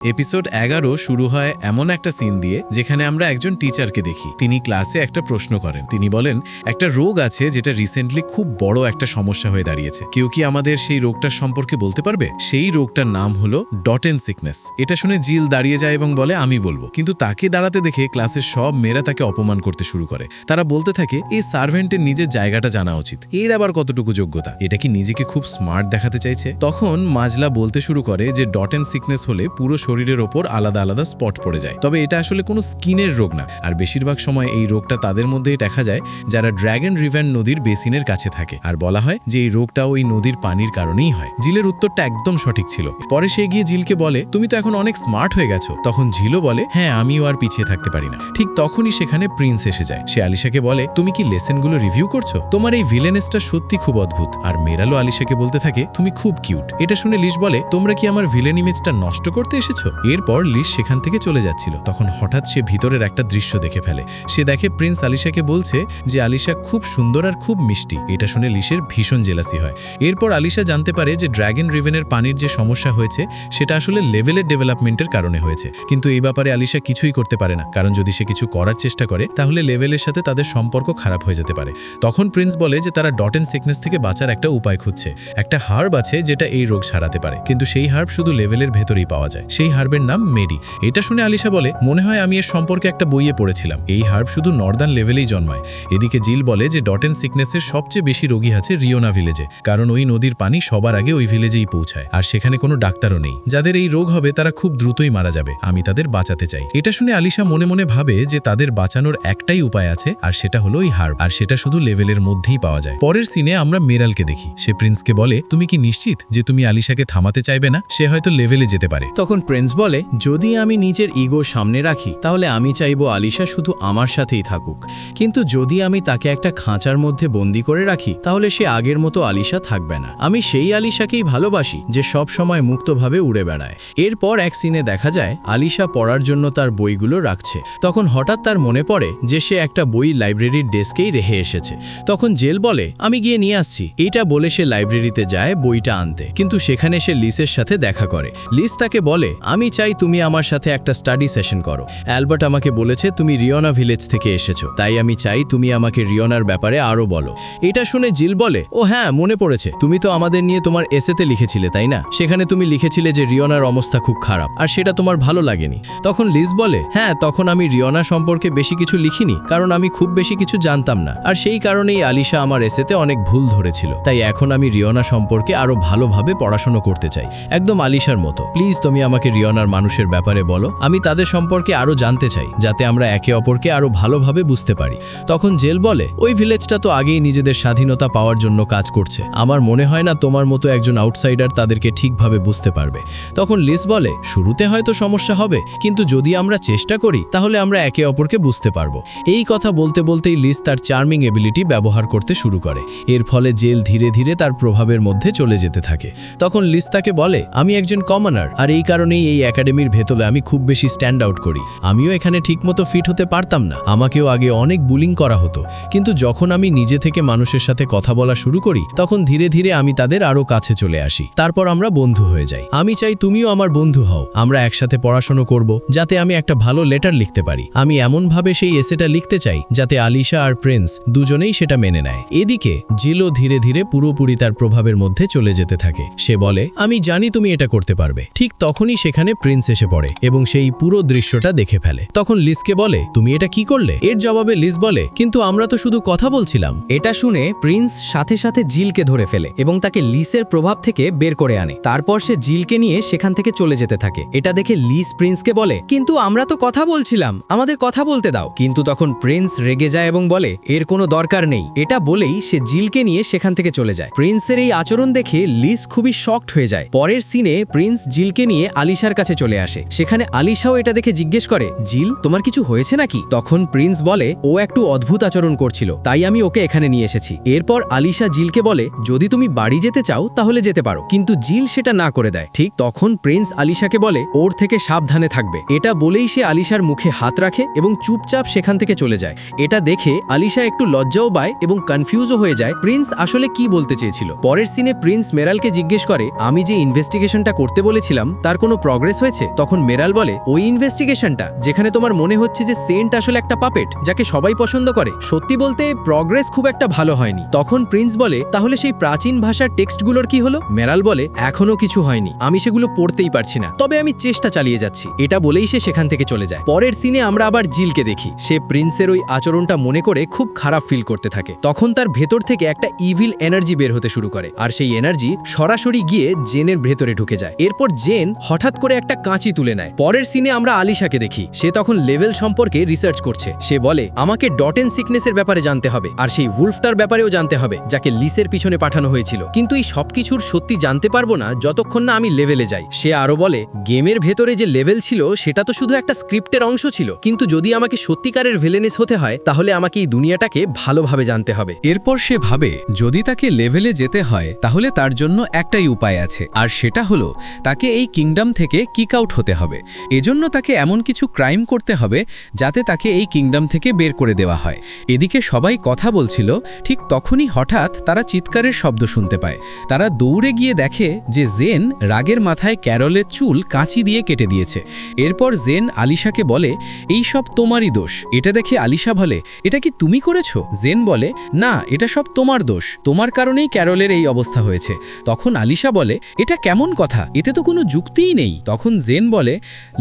Episode 11 শুরু হয় এমন একটা সিন দিয়ে যেখানে আমরা একজন টিচারকে দেখি। তিনি ক্লাসে একটা প্রশ্ন করেন। তিনি বলেন, একটা রোগ আছে যেটা রিসেন্টলি খুব বড় একটা সমস্যা হয়ে দাঁড়িয়েছে। কেউ কি আমাদের সেই রোগটার সম্পর্কে বলতে পারবে? সেই রোগটার নাম হলো ডটেন সিকনেস। এটা শুনে জিল দাঁড়িয়ে যায় এবং বলে, আমি বলবো। কিন্তু তাকে দাঁড়াতে দেখে ক্লাসের সব মেয়েরা তাকে অপমান করতে শুরু করে। তারা বলতে থাকে, এই সার্ভেন্টের নিজের জায়গাটা জানা উচিত, এর আবার কতটুকু যোগ্যতা? এটা কি নিজেকে খুব স্মার্ট দেখাতে চাইছে? তখন মাজলা বলতে শুরু করে যে ডটেন সিকনেস হলে পুরো শরীরের ওপর আলাদা আলাদা স্পট পড়ে যায়, তবে এটা আসলে কোনো স্কিনের রোগ না। আর বেশিরভাগ সময় এই রোগটা তাদের মধ্যেই দেখা যায় যারা ড্র্যাগন রিভার নদীর বেসিনের কাছে থাকে। আর বলা হয় যে এই রোগটা ওই নদীর পানির কারণেই হয়। জিলের উত্তরটা একদম সঠিক ছিল। পরে সে গিয়ে জিলকে বলে, তুমি তো এখন অনেক স্মার্ট হয়ে গেছো। তখন জিলও বলে, হ্যাঁ, আমিও আর পিছিয়ে থাকতে পারি না। ঠিক তখনই সেখানে প্রিন্স এসে যায়। সে আলিশাকে বলে, তুমি কি লেসেনগুলো রিভিউ করছো? তোমার এই ভিলেনেসটা সত্যি খুব অদ্ভুত। আর মেরালো আলিশাকে বলতে থাকে, তুমি খুব কিউট। এটা শুনে লিস বলে, তোমরা কি আমার ভিলেন ইমেজটা নষ্ট করতে এসেছো? এরপর লিস সেখান থেকে চলে যাচ্ছিল। তখন হঠাৎ সে ভিতরের একটা দৃশ্য দেখে ফেলে। সে দেখে প্রিন্স আলিশাকে বলছে যে আলিশা খুব সুন্দর আর খুব মিষ্টি। এটা শুনে লিসের ভীষণ জেলাসি হয়। এরপর আলিশা জানতে পারে যে ড্র্যাগন রিভেনের পানির যে সমস্যা হয়েছে সেটা আসলে লেভেলের ডেভেলপমেন্টের কারণে হয়েছে। কিন্তু এই ব্যাপারে আলিশা কিছুই করতে পারে না, কারণ যদি সে কিছু করার চেষ্টা করে তাহলে লেভেলের সাথে তাদের সম্পর্ক খারাপ হয়ে যেতে পারে। তখন প্রিন্স বলে যে তারা ডটেন সিকনেস থেকে বাঁচার একটা উপায় খুঁজছে। একটা হার্ব আছে যেটা এই রোগ সারাতে পারে, কিন্তু সেই হার্ব শুধু লেভেলের ভেতরেই পাওয়া যায়। সেই হার্বের নাম মেডি। এটা শুনে আলিশা বলে, মনে হয় আমি এর সম্পর্কে একটা বইয়ে পড়েছিলাম। এই হার্ব শুধু নর্দার্ন লেভেলেই জন্মায়। এদিকে জিল বলে যে ডটেন সিকনেসের সবচেয়ে বেশি রোগী আছে রিওনা ভিলেজে, কারণ ওই নদীর পানি সবার আগে ওই ভিলেজেই পৌঁছায়। আর সেখানে কোনো ডাক্তারও নেই। যাদের এই রোগ হবে তারা খুব দ্রুতই মারা যাবে। আমি তাদের বাঁচাতে চাই। এটা শুনে আলিশা মনে মনে ভাবে যে তাদের বাঁচানোর একটাই উপায় আছে, আর সেটা হলো এই হার্ব। আর সেটা শুধু লেভেলের মধ্যেই পাওয়া যায়। পরের সিনে আমরা মেরালকে দেখি। সে প্রিন্সকে বলে, তুমি কি নিশ্চিত যে তুমি আলিশাকে থামাতে চাইবে না? সে হয়তো লেভেলে যেতে পারে। তখন প্রিন্স বলে, যদি আমি নিজের ইগো সামনে রাখি তাহলে আমি চাইবো আলিশা শুধু আমার সাথেই থাকুক, কিন্তু যদি আমি তাকে একটা খাঁচার মধ্যে বন্দি করে রাখি তাহলে সে আগের মতো আলিশা থাকবে না। আমি সেই আলিশাকেই ভালোবাসি যে সব সময় মুক্তভাবে উড়ে বেড়ায়। এরপর এক সিনে দেখা যায় আলিশা পড়ার জন্য তার বইগুলো রাখছে। তখন হঠাৎ তার মনে পড়ে যে সে একটা বই লাইব্রেরির ডেস্কেই রেখে এসেছে। তখন জেল বলে, আমি গিয়ে নিয়ে আসছি। এইটা বলে সে লাইব্রেরিতে যায় বইটা আনতে, কিন্তু সেখানে সে লিসের সাথে দেখা করে। লিস তাকে বলে, আমি চাই তুমি আমার সাথে একটা স্টাডি সেশন করো। অ্যালবার্ট আমাকে বলেছে তুমি রিওনা ভিলেজ থেকে এসেছো, তাই আমি চাই তুমি আমাকে রিওনার ব্যাপারে আরো বলো। এটা শুনে জিল বলে, ও হ্যাঁ, মনে পড়েছে, তুমি তো আমাদের নিয়ে তোমার এসেতে লিখেছিলে, তাই না? সেখানে তুমি লিখেছিলে যে রিওনার অবস্থা খুব খারাপ, আর সেটা তোমার ভালো লাগেনি। তখন লিস বলে, হ্যাঁ, তখন আমি রিওনা সম্পর্কে বেশি কিছু লিখিনি, কারণ আমি খুব বেশি কিছু জানতাম না। আর সেই কারণেই আলিশা আমার এসেতে অনেক ভুল ধরেছিল। তাই এখন আমি রিওনা সম্পর্কে আরো ভালোভাবে পড়াশোনা করতে চাই, একদম আলিশার মতো। প্লিজ তুমি আমাকে রিওনার মানুষের ব্যাপারে বলো। আমি তাদের সম্পর্কে আরো জানতে চাই, যাতে আমরা একে অপরকে আরো ভালোভাবে বুঝতে পারি। তখন জেল বলে, ওই ভিলেজটা তো আগেই নিজেদের স্বাধীনতা পাওয়ার জন্য কাজ করছে। আমার মনে হয় না তোমার মতো একজন আউটসাইডার তাদেরকে ঠিকভাবে বুঝতে পারবে। তখন লিস বলে, শুরুতে হয়তো সমস্যা হবে, কিন্তু যদি আমরা চেষ্টা করি তাহলে আমরা একে অপরকে বুঝতে পারবো। এই কথা বলতে বলতেই লিস তার চার্মিং এবিলিটি ব্যবহার করতে শুরু করে। এর ফলে জেল ধীরে ধীরে তার প্রভাবের মধ্যে চলে যেতে থাকে। তখন লিস তাকে বলে, আমি একজন কমনার, আর এই কারণেই এই একাডেমির ভেতরে আমি খুব বেশি স্ট্যান্ড আউট করি। আমিও এখানে ঠিকমতো ফিট হতে পারতাম না, আমাকেও আগে অনেক বুলিং করা হতো। কিন্তু যখন আমি নিজে থেকে মানুষের সাথে কথা বলা শুরু করি তখন ধীরে ধীরে আমি তাদের আরো কাছে চলে আসি। তারপর আমরা বন্ধু হয়ে যাই। আমি চাই তুমিও আমার বন্ধু হও। আমরা একসাথে পড়াশোনা করব, যাতে আমি একটা ভালো লেটার লিখতে পারি। আমি এমনভাবে সেই এসেটা লিখতে চাই যাতে আলিশা আর প্রিন্স দুজনেই সেটা মেনে নেয়। এদিকে জিলও ধীরে ধীরে পুরোপুরি তার প্রভাবের মধ্যে চলে যেতে থাকে। সে বলে, আমি জানি তুমি এটা করতে পারবে। ঠিক তখনই সেখানে প্রিন্স এসে পড়ে এবং সেই পুরো দৃশ্যটা দেখে ফেলে। তখন লিসকে বলে, তুমি এটা কি করলে? এর জবাবে লিস বলে, কিন্তু আমরা তো শুধু কথা বলছিলাম। এটা শুনে প্রিন্স সাথে সাথে জিলকে ধরে ফেলে এবং তাকে লিসের প্রভাব থেকে বের করে আনে। তারপর সে জিলকে নিয়ে সেখান থেকে চলে যেতে থাকে। এটা দেখে লিস প্রিন্সকে বলে, কিন্তু আমরা তো কথা বলছিলাম, আমাদের কথা বলতে দাও। কিন্তু তখন প্রিন্স রেগে যায় এবং বলে, এর কোনো দরকার নেই। এটা বলেই সে জিলকে নিয়ে সেখান থেকে চলে যায়। প্রিন্সের এই আচরণ দেখে লিস খুবই শকড হয়ে যায়। পরের সিনে প্রিন্স জিলকে নিয়ে আলিশার কাছে চলে আসে। সেখানে আলিশাও এটা দেখে জিজ্ঞেস করে, জিল, তোমার কিছু হয়েছে নাকি? তখন প্রিন্স বলে, ও একটু অদ্ভুত আচরণ করছিল, তাই আমি ওকে এখানে নিয়ে এসেছি। এরপর আলিশা জিলকে বলে, যদি তুমি বাড়ি যেতে চাও তাহলে যেতে পারো, কিন্তু জিল সেটা না করে দেয়। ঠিক তখন প্রিন্স আলিশাকে বলে, ওর থেকে সাবধানে থাকবে। এটা বলেই সে আলিশার মুখে হাত রাখে এবং চুপচাপ সেখান থেকে চলে যায়। এটা দেখে আলিশা একটু লজ্জাও পায় এবং কনফিউজও হয়ে যায় প্রিন্স আসলে কি বলতে চেয়েছিল। পরের সিনে প্রিন্স মেরালকে জিজ্ঞেস করে, আমি যে ইনভেস্টিগেশনটা করতে বলেছিলাম তার কোনো প্রগ্রেস হয়েছে? তখন মেরাল বলে, ওই ইনভেস্টিগেশনটা যেখানে তোমার মনে হচ্ছে যে সেন্ট আসলে একটা পাপেট যাকে সবাই পছন্দ করে। সত্যি বলতে প্রগ্রেস খুব একটা ভালো হয়নি। তখন প্রিন্স বলে, তাহলে সেই প্রাচীন ভাষার টেক্সটগুলোর কি হলো? মেরাল বলে, এখনো কিছু হয়নি, আমি সেগুলো পড়তেই পারছি না, তবে আমি চেষ্টা চালিয়ে যাচ্ছি। এটা বলেই সে সেখান থেকে চলে যায়। পরের সিনে আমরা আবার জিলকে দেখি। সে প্রিন্সের ওই আচরণটা মনে করে খুব খারাপ ফিল করতে থাকে। তখন তার ভেতর থেকে একটা ইভিল এনার্জি বের হতে শুরু করে, আর সেই এনার্জি সরাসরি গিয়ে জেনের ভেতরে ঢুকে যায়। এরপর জেন হঠাৎ করে একটা কাঁচি তুলে নেয়। পরের সিনে আমরা আলিশাকে দেখি। সে তখন লেভেল সম্পর্কে রিসার্চ করছে। সে বলে, আমাকে ডটেন সিকনেসের ব্যাপারে জানতে হবে, আর সেই উলফটার ব্যাপারেও জানতে হবে যাকে লিসের পিছনে পাঠানো হয়েছিল। কিন্তু এই সবকিছুর সত্যি জানতে পারবো না যতক্ষণ না আমি লেভেলে যাই। সে আরো বলে, গেমের ভেতরে যে লেভেল ছিল সেটা তো শুধু একটা স্ক্রিপ্টের অংশ ছিল, কিন্তু যদি আমাকে সত্যিকারের ভিলেনেস হতে হয় তাহলে আমাকে এই দুনিয়াটাকে ভালোভাবে জানতে হবে। এরপর সে ভাবে যদি তাকে লেভেলে যেতে হয় তাহলে তার জন্য একটাই উপায় আছে, আর সেটা হলো তাকে এই কিংডম থেকে কিক আউট হতে হবে। এজন্য তাকে এমন কিছু ক্রাইম করতে হবে যাতে তাকে এই কিংডম থেকে বের করে দেওয়া হয়। এদিকে সবাই কথা বলছিল, ঠিক তখনই হঠাৎ তারা চিৎকারের শব্দ শুনতে পায়। তারা দৌড়ে গিয়ে দেখে যে জেন রাগের মাথায় ক্যারলের চুল কাঁচি দিয়ে কেটে দিয়েছে। এরপর জেন আলিশাকে বলে, এই সব তোমারই দোষ। এটা দেখে আলিশা বলে, এটা কি তুমি করেছো? জেন বলে, না, এটা সব তোমার দোষ, তোমার কারণেই ক্যারলের এই অবস্থা হয়েছে। তখন আলিশা বলে, এটা কেমন কথা, এতে তো কোনো যুক্তিই নেই। তখন জেন বলে,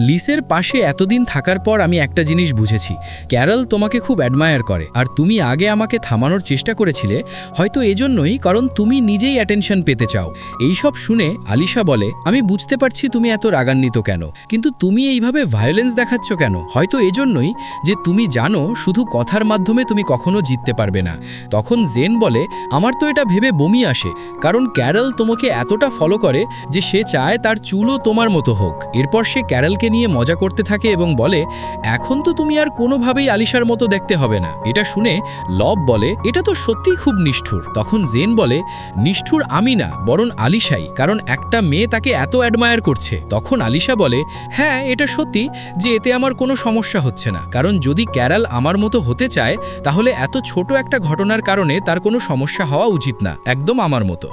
লিসের পাশে এতদিন থাকার পর আমি একটা জিনিস বুঝেছি, ক্যারল তোমাকে খুব অ্যাডমায়ার করে, আর তুমি আগে আমাকে থামানোর চেষ্টা করেছিলে হয়তো এজন্যই, কারণ তুমি নিজেই অ্যাটেনশন পেতে চাও। এইসব শুনে আলিশা বলে, আমি বুঝতে পারছি তুমি এত রাগান্বিত কেন, কিন্তু তুমি এইভাবে ভায়োলেন্স দেখাচ্ছ কেন? হয়তো এজন্যই যে তুমি জানো শুধু কথার মাধ্যমে তুমি কখনো জিততে পারবে না। তখন জেন বলে, আমার তো এটা ভেবে বমি আসে, কারণ ক্যারল তোমাকে এতটা ফলো করে যে সে চায় তার চুলও তোমার মতো হোক। এরপর সে ক্যারলকে নিয়ে মজা করতে থাকে এবং বলে, এখন তো তুমি আর কোনোভাবেই আলিশার মতো দেখতে হবে না। এটা শুনে লব বলে, এটা তো সত্যিই খুব নিষ্ঠুর। তখন জেন বলে, নিষ্ঠুর আমি না, বরং আলিশাই, কারণ একটা মেয়ে তাকে এত অ্যাডমায়ার করছে। তখন আলিশা বলে, হ্যাঁ, এটা সত্যি যে এতে আমার কোনো সমস্যা হচ্ছে না, কারণ যদি ক্যারল আমার মতো হতে চায় তাহলে এত ছোট একটা ঘটনার কারণে তার কোনো সমস্যা হওয়া উচিত না, একদম আমার মতো।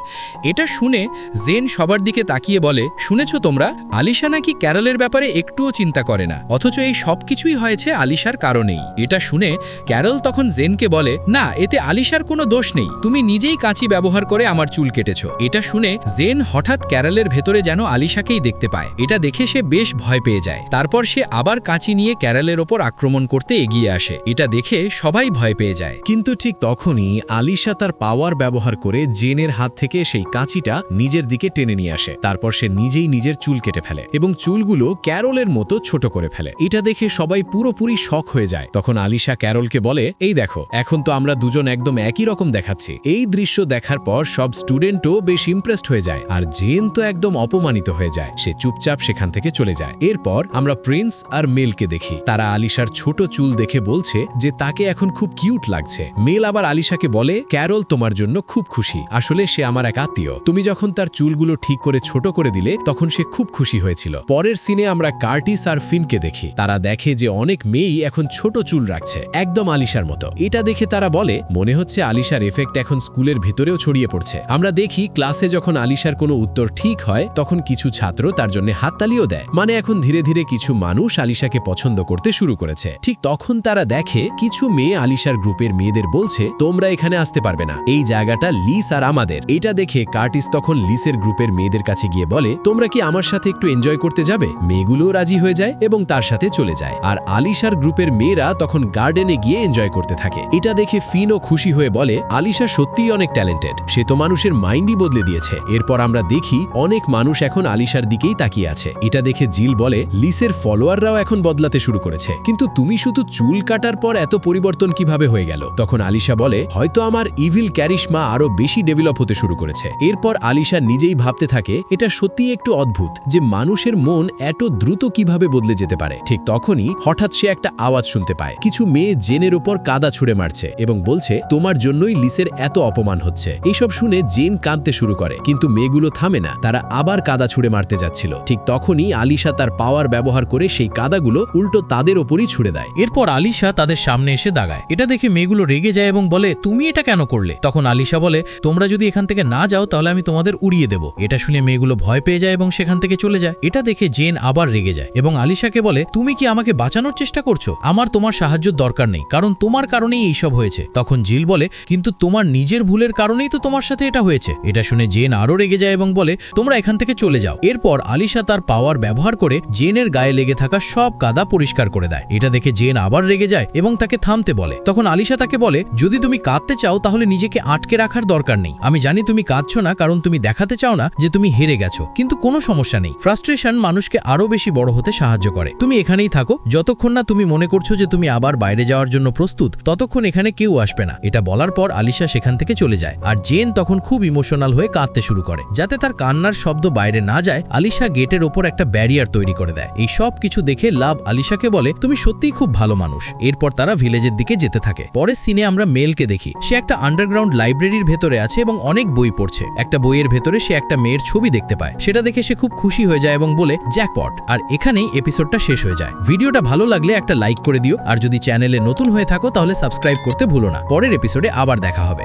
এটা শুনে জেন সবার দিকে তাকিয়ে বলে, শুনেছো তোমরা, আলিশা নাকি ক্যারলের ব্যাপারে একটুও চিন্তা করে না, অথচ এই সব কিছুই হয়েছে আলিশার কারণেই। এটা শুনে ক্যারল তখন জেনকে বলে, না, এতে আলিশার কোনো দোষ নেই, তুমি নিজেই কাঁচি ব্যবহার করে আমার চুল কেটেছো। এটা শুনে জেন হঠাৎ ক্যারলের ভেতরে যেন আলিশাকেই দেখতে পায়। এটা দেখে সে বেশ ভয় পেয়ে যায়। তারপর সে আবার কাঁচি নিয়ে ক্যারলের ওপর আক্রমণ করতে এগিয়ে আসে। এটা দেখে সবাই ভয় পেয়ে যায়। কিন্তু ঠিক তখনই আলিশা তার পাওয়ার ব্যবহার করে জেনের হাত থেকে সেই কাঁচিটা নিজের দিকে টেনে নিয়ে আসে। তারপর সে নিজেই নিজের চুল কেটে ফেলে এবং চুলগুলো ক্যারলের মতো ছোট করে ফেলে। এটা দেখে সবাই পুরোপুরি শক হয়ে যায়। তখন আলিশা ক্যারলকে বলে, এই দেখো, এখন তো আমরা দুজন একদম একই রকম দেখাচ্ছি। এই দৃশ্য দেখার পর সব স্টুডেন্টও বেশ ইমপ্রেসড হয়ে যায়, আর জেন তো একদম অপমানিত হয়ে যায়। সে চুপচাপ সেখান থেকে চলে যায়। এরপর আমরা প্রিন্স আর মেলকে দেখি। তারা আলিশার ছোট চুল দেখে বলছে যে তাকে এখন খুব কিউট লাগছে। মেল আবার আলিশাকে বলে, ক্যারল তোমার জন্য খুব খুশি, আসলে সে আমার এক আত্মীয়, তুমি যখন তার চুলগুলো ঠিক করে ছোট করে দিলে তখন সে খুব খুশি হয়েছিল। পরের সিনে আমরা কার্টিস আর ফিনকে দেখি। তারা দেখে যে অনেক মেয়েই এখন ছোট চুল রাখছে, একদম আলিশার মতো। এটা দেখে তারা বলে, মনে হচ্ছে আলিশার এফেক্ট এখন স্কুলের ভিতরেও ছড়িয়ে পড়ছে। আমরা দেখি ক্লাসে যখন আলিশার কোনো উত্তর ঠিক হয় তখন কিছু ছাত্র তার জন্য হাততালিও দেয়, মানে এখন ধীরে ধীরে কিছু মানুষ আলিশাকে পছন্দ করতে শুরু করেছে। ঠিক তখন তারা দেখে কিছু মেয়ে আলিশার গ্রুপের মেয়েদের বলছে, তোমরা এখানে আসতে পারবে না, এই জায়গাটা লিস আর আমাদের। এটা দেখে কার্টিস তখন লিসের গ্রুপের মেয়েদের কাছে গিয়ে বলে, তোমরা কি আমার সাথে একটু এনজয় করতে যাবে? মেয়েগুলোও রাজি হয়ে যায় এবং তার সাথে চলে যায়। আর আলিশার গ্রুপের মেয়েরা তখন গার্ডেনে গিয়ে এনজয় করতে থাকে। এটা দেখে ফিনও খুশি হয়ে বলে, আলিশা সত্যিই অনেক ট্যালেন্টেড, সে তো মানুষের মাইন্ডই বদলে দিয়েছে। এরপর আমরা দেখি অনেক মানুষ এখন আলিশার দিকেই তাকিয়ে আছে। এটা দেখে জিল বলে, লিসের ফলোয়াররাও এখন বদলাতে শুরু করেছে, কিন্তু তুমি শুধু চুল কাটার পর এত পরিবর্তন কিভাবে হয়ে গেল? তখন আলিশা বলে, হয়তো আমার ইভিল ক্যারিশমা আরো বেশি ডেভেলপ হতে শুরু করেছে। এরপর আলিশা নিজেই ভাবতে থাকে, এটা সত্যিই একটু অদ্ভুত যে মানুষের মন এত দ্রুত কিভাবে বদলে যেতে পারে। ঠিক তখনই হঠাৎ সে একটা আওয়াজ শুনতে পায়। কিছু মেয়ে জেনের উপর কাদা ছুঁড়ে মারছে এবং বলছে, তোমার জন্যই লিসের এত অপমান হচ্ছে। এইসব শুনে জেন কাঁদতে শুরু করে, কিন্তু মেয়েগুলো থামে না, তারা আবার কাদা ছুঁড়ে মারতে যাচ্ছিল। ঠিক তখনই আলিশা তার পাওয়ার ব্যবহার করে সেই কাদাগুলো উল্টো তাদের ওপরই ছুঁড়ে দেয়। এরপর আলিশা তাদের সামনে এসে দাঁড়ায়। এটা দেখে মেয়েগুলো রেগে যায় এবং বলে, তুমি এটা কেন করলে? তখন আলিশা বলে, তোমরা যদি এখান থেকে না যাও তাহলে আমি তোমাদের উড়িয়ে দেব। এটা শুনে মেয়েগুলো ভয় পেয়ে যায় এবং সেখান থেকে চলে যায়। যায়। এটা দেখে জেন আবার রেগে যায় এবং আলিশাকে বলে, তুমি কি আমাকে বাঁচানোর চেষ্টা করছো? আমার তোমার সাহায্যের দরকার নেই, কারণ তোমার কারণেই এইসব হয়েছে। তখন জিল বলে, কিন্তু তোমার নিজের ভুলের কারণেই তো তোমার সাথে এটা হয়েছে। এটা শুনে জেন আরো রেগে যায় এবং বলে, তোমরা এখান থেকে চলে যাও। এরপর আলিশা তার পাওয়ার ব্যবহার করে জেনের গায়ে লেগে থাকা সব কাদা পরিষ্কার করে দেয়। এটা দেখে জেন আবার রেগে যায় এবং তাকে থামতে বলে। তখন আলিশা তাকে বলে, যদি তুমি কাঁদতে চাও তাহলে নিজেকে আটকে রাখার দরকার নেই। আমি জানি তুমি কাঁদছো না কারণ তুমি দেখাতে চাও না যে তুমি হেরে গেছো, কিন্তু কোনো সমস্যা নেই। ফ্রাস্ট্রেশন মানুষকে আরো বেশি বড় হতে সাহায্য করে। তুমি এখানেই থাকো, যতক্ষণ না তুমি মনে করছো যে তুমি আবার বাইরে যাওয়ার জন্য প্রস্তুত, ততক্ষণ এখানে কেউ আসবে না। এটা বলার পর আলিশা সেখান থেকে চলে যায় আর জেন তখন খুব ইমোশনাল হয়ে কাঁদতে শুরু করে। যাতে তার কান্নার শব্দ বাইরে না যায়, আলিশা গেটের ওপর একটা ব্যারিয়ার তৈরি করে দেয়। এই সব কিছু দেখে লাভ আলিশাকে বলে, তুমি সত্যিই খুব ভালো মানুষ। এরপর তারা ভিলেজের দিকে যেতে থাকে। পরের সিনে আমরা মেলকে দেখি। সে একটা আন্ডারগ্রাউন্ড লাইব্রেরির ভেতরে আছে এবং অনেক বই পড়ছে। একটা বইয়ের ভেতরে সে একটা মেয়ের ছবি দেখতে পায়। সেটা দেখে সে খুব খুশি হয়ে যায় এবং বলে, জ্যাকপট। আর এখানেই এপিসোডটা শেষ হয়ে যায়। ভিডিওটা ভালো লাগলে একটা লাইক করে দিও, আর যদি চ্যানেলে নতুন হয়ে থাকো তাহলে সাবস্ক্রাইব করতে ভুলো না। পরের এপিসোডে আবার দেখা হবে।